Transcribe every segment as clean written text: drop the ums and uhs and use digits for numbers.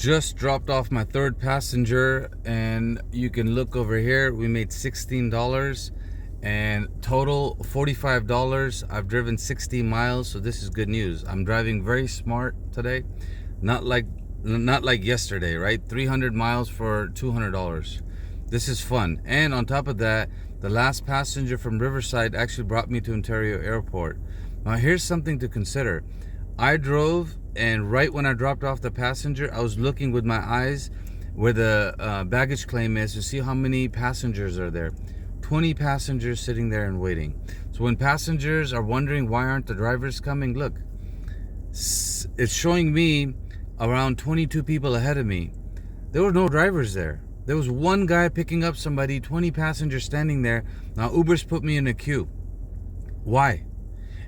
Just dropped off my third passenger, and you can look over here. We made $16 and total $45. I've driven 60 miles, so this is good news. I'm driving very smart today, not like yesterday, right? 300 miles for $200. This is fun. And on top of that, the last passenger from Riverside actually brought me to Ontario Airport. Now here's something to consider. I drove, and right when I dropped off the passenger, I was looking with my eyes where the baggage claim is to see how many passengers are there. 20 passengers sitting there and waiting. So when passengers are wondering why aren't the drivers coming, look, it's showing me around 22 people ahead of me. There were no drivers there. There was one guy picking up somebody, 20 passengers standing there. Now Uber's put me in a queue. Why?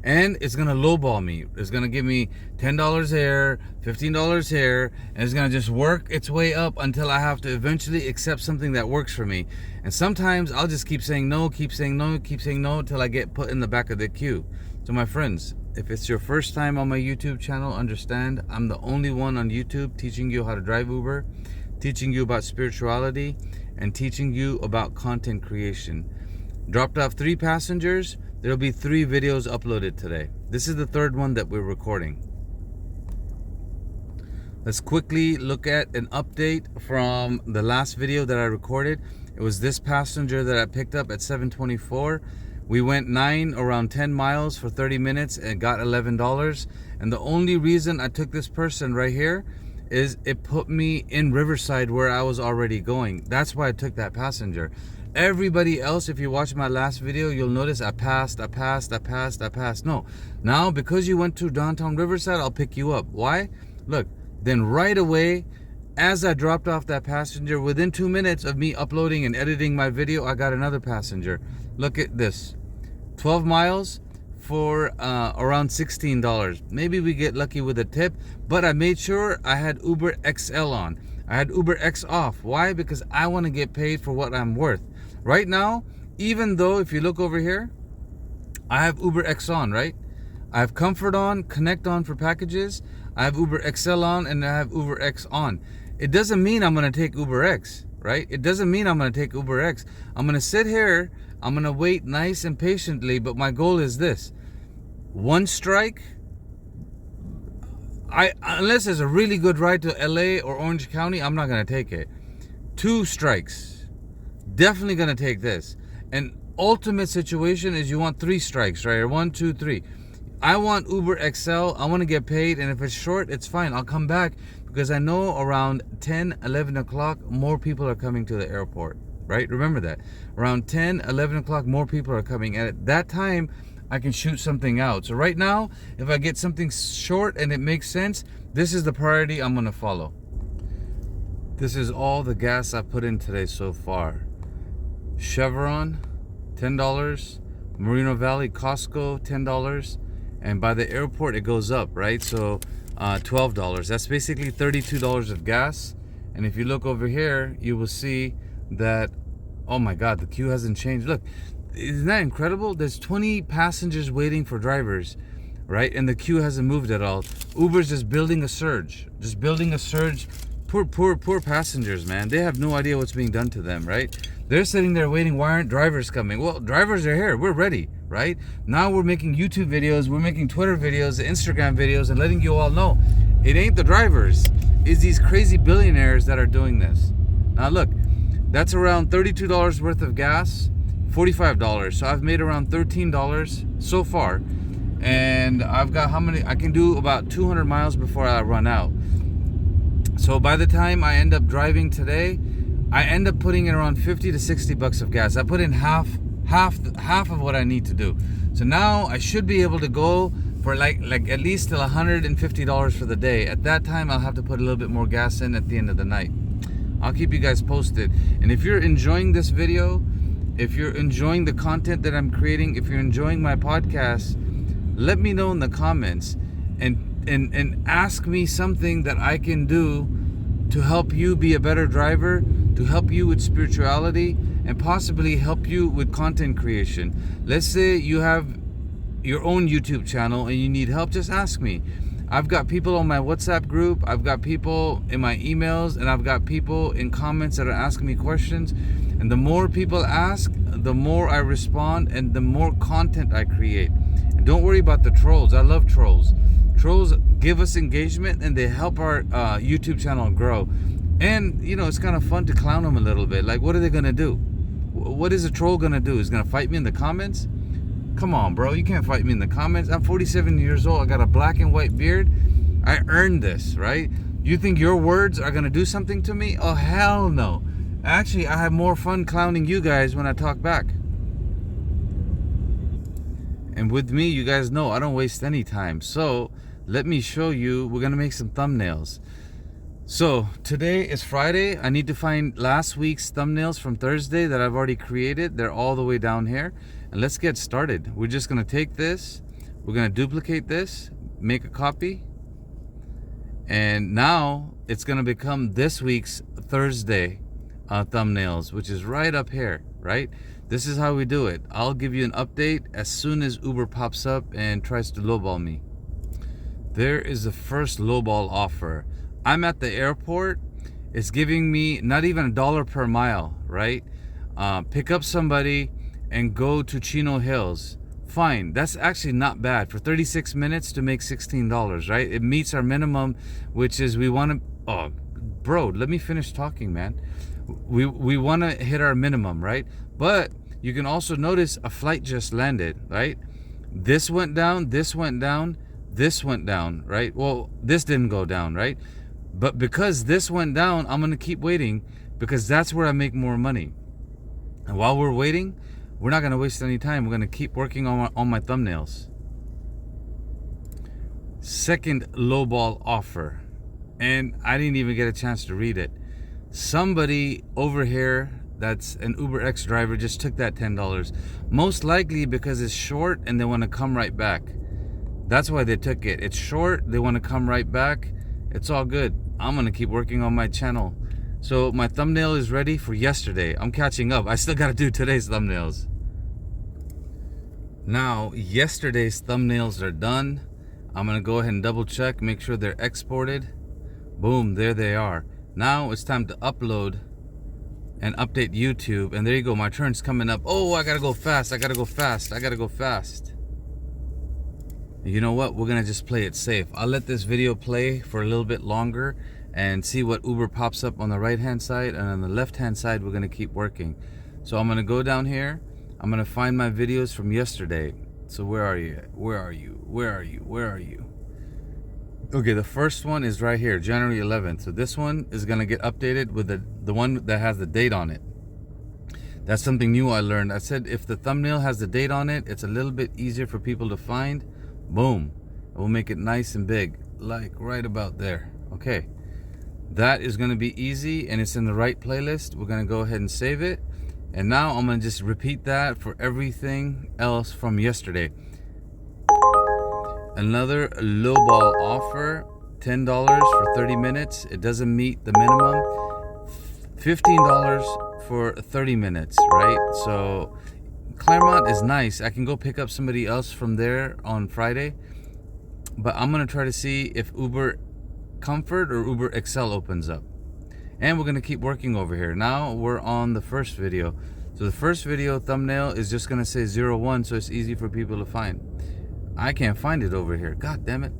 And it's gonna lowball me. It's gonna give me $10 here, $15 here, and it's gonna just work its way up until I have to eventually accept something that works for me. And sometimes I'll just keep saying no, keep saying no, keep saying no until I get put in the back of the queue. So my friends, if it's your first time on my YouTube channel, understand I'm the only one on YouTube teaching you how to drive Uber, teaching you about spirituality, and teaching you about content creation. Dropped off 3 passengers. There'll be 3 videos uploaded today. This is the third one that we're recording. Let's quickly look at an update from the last video that I recorded. It was this passenger that I picked up at 7:24. We went around 10 miles for 30 minutes and got $11. And the only reason I took this person right here is it put me in Riverside where I was already going. That's why I took that passenger. Everybody else, if you watch my last video, you'll notice I passed. No, now because you went to downtown Riverside, I'll pick you up. Why? Look, then right away, as I dropped off that passenger, within 2 minutes of me uploading and editing my video, I got another passenger. Look at this, 12 miles for around $16. Maybe we get lucky with a tip, but I made sure I had Uber XL on. I had Uber X off. Why? Because I want to get paid for what I'm worth. Right now, even though if you look over here, I have Uber X on, right? I have Comfort on, Connect on for packages. I have Uber XL on, and I have Uber X on. It doesn't mean I'm going to take Uber X, right? It doesn't mean I'm going to take Uber X. I'm going to sit here. I'm going to wait nice and patiently, but my goal is this. 1 strike, unless there's a really good ride to LA or Orange County, I'm not going to take it. 2 strikes. Definitely gonna take this. An ultimate situation is you want 3 strikes, right? Or 1, 2, 3. I want Uber XL. I want to get paid, and if it's short, it's fine. I'll come back because I know around 10, 11 o'clock, more people are coming to the airport, right? Remember that. Around 10, 11 o'clock, more people are coming. And at that time, I can shoot something out. So right now, if I get something short and it makes sense, this is the priority I'm gonna follow. This is all the gas I put in today so far. Chevron, $10. Moreno Valley, Costco, $10. And by the airport, it goes up, right? So $12. That's basically $32 of gas. And if you look over here, you will see that, oh my God, the queue hasn't changed. Look, isn't that incredible? There's 20 passengers waiting for drivers, right? And the queue hasn't moved at all. Uber's just building a surge. Just building a surge. Poor passengers, man. They have no idea what's being done to them, right? They're sitting there waiting. Why aren't drivers coming? Well, drivers are here. We're ready, right? Now we're making YouTube videos. We're making Twitter videos, Instagram videos, and letting you all know it ain't the drivers. It's these crazy billionaires that are doing this. Now look, that's around $32 worth of gas, $45. So I've made around $13 so far. And I've got how many? I can do about 200 miles before I run out. So by the time I end up driving today, I end up putting in around 50 to 60 bucks of gas. I put in half of what I need to do. So now I should be able to go for like at least till $150 for the day. At that time, I'll have to put a little bit more gas in at the end of the night. I'll keep you guys posted. And if you're enjoying this video, if you're enjoying the content that I'm creating, if you're enjoying my podcast, let me know in the comments and ask me something that I can do to help you be a better driver, to help you with spirituality, and possibly help you with content creation. Let's say you have your own YouTube channel and you need help, just ask me. I've got people on my WhatsApp group, I've got people in my emails, and I've got people in comments that are asking me questions. And the more people ask, the more I respond, and the more content I create. And don't worry about the trolls. I love trolls. Trolls give us engagement, and they help our YouTube channel grow. And you know, it's kind of fun to clown them a little bit. Like, what are they gonna do? What is a troll gonna do? Is gonna fight me in the comments? Come on, bro. You can't fight me in the comments. I'm 47 years old. I got a black and white beard. I earned this, right? You think your words are gonna do something to me? Oh, hell no. Actually, I have more fun clowning you guys when I talk back. And with me, you guys know I don't waste any time. So let me show you. We're gonna make some thumbnails. So today is Friday. I need to find last week's thumbnails from Thursday that I've already created. They're all the way down here. And let's get started. We're just gonna take this, we're gonna duplicate this, make a copy, and now it's gonna become this week's Thursday thumbnails, which is right up here, right? This is how we do it. I'll give you an update as soon as Uber pops up and tries to lowball me. There is the first lowball offer. I'm at the airport. It's giving me not even $1 per mile, right? Pick up somebody and go to Chino Hills. Fine, that's actually not bad for 36 minutes to make $16, right? It meets our minimum, which is we want to. Oh, bro, let me finish talking, man. We want to hit our minimum, right? But you can also notice a flight just landed, right? This went down, this went down, this went down, right? Well, this didn't go down, right? But because this went down, I'm gonna keep waiting because that's where I make more money. And while we're waiting, we're not gonna waste any time. We're gonna keep working on my thumbnails. Second lowball offer, and I didn't even get a chance to read it. Somebody over here that's an UberX driver just took that $10, most likely because it's short and they want to come right back. That's why they took it. It's short, they want to come right back. It's all good. I'm gonna keep working on my channel. So my thumbnail is ready for yesterday. I'm catching up. I still gotta do today's thumbnails. Now, yesterday's thumbnails are done. I'm gonna go ahead and double check, make sure they're exported. Boom, there they are. Now it's time to upload and update YouTube. And there you go, my turn's coming up. Oh, I gotta go fast, I gotta go fast, I gotta go fast. You know what, we're gonna just play it safe. I'll let this video play for a little bit longer and see what Uber pops up on the right hand side, and on the left hand side we're gonna keep working. So I'm gonna go down here, I'm gonna find my videos from yesterday. So where are you? Where are you? Where are you? Where are you? Okay, the first one is right here, January 11th. So this one is gonna get updated with the one that has the date on it. That's something new I learned. I said if the thumbnail has the date on it, it's a little bit easier for people to find. Boom, we'll make it nice and big, like right about there. Okay, that is going to be easy, and it's in the right playlist. We're going to go ahead and save it, and now I'm going to just repeat that for everything else from yesterday. Another lowball offer, $10 for 30 minutes. It doesn't meet the minimum. $15 for 30 minutes, right? So Claremont is nice. I can go pick up somebody else from there on Friday, but I'm gonna try to see if Uber Comfort or Uber XL opens up, and we're gonna keep working over here. Now we're on the first video. So the first video thumbnail is just gonna say 01, so it's easy for people to find. I can't find it over here. God damn it.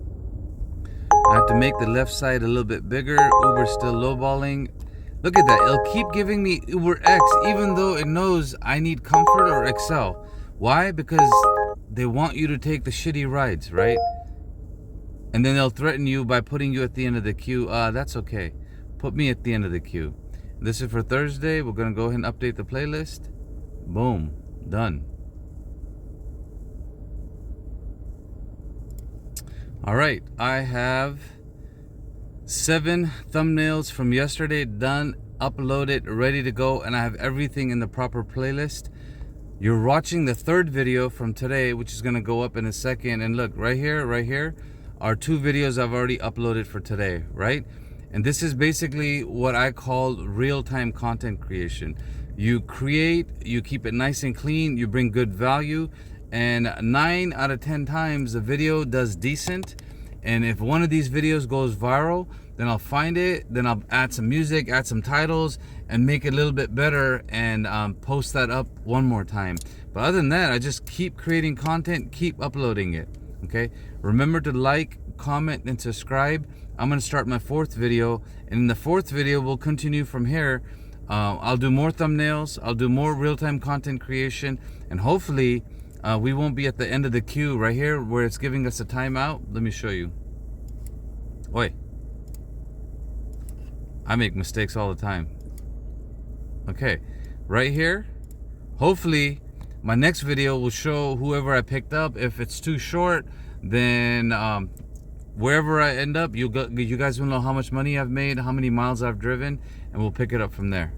I have to make the left side a little bit bigger. Uber's still lowballing. Look at that, it'll keep giving me Uber X even though it knows I need Comfort or XL. Why? Because they want you to take the shitty rides, right? And then they'll threaten you by putting you at the end of the queue. That's okay. Put me at the end of the queue. This is for Thursday. We're gonna go ahead and update the playlist. Boom, done. All right, I have 7 thumbnails from yesterday done, uploaded, ready to go, and I have everything in the proper playlist. You're watching the third video from today, which is going to go up in a second. And look, right here are 2 videos I've already uploaded for today, right? And this is basically what I call real-time content creation. You create, you keep it nice and clean, you bring good value, and 9 out of 10 times the video does decent, And if one of these videos goes viral, then I'll find it, then I'll add some music, add some titles, and make it a little bit better, and post that up one more time. But other than that, I just keep creating content, keep uploading it. Okay, remember to like, comment, and subscribe. I'm gonna start my 4th video, and in the 4th video we'll continue from here. I'll do more thumbnails, I'll do more real-time content creation, and hopefully we won't be at the end of the queue right here where it's giving us a timeout. Let me show you. Oi, I make mistakes all the time. Okay, right here, hopefully my next video will show whoever I picked up. If it's too short, then wherever I end up, you guys will know how much money I've made, how many miles I've driven, and we'll pick it up from there.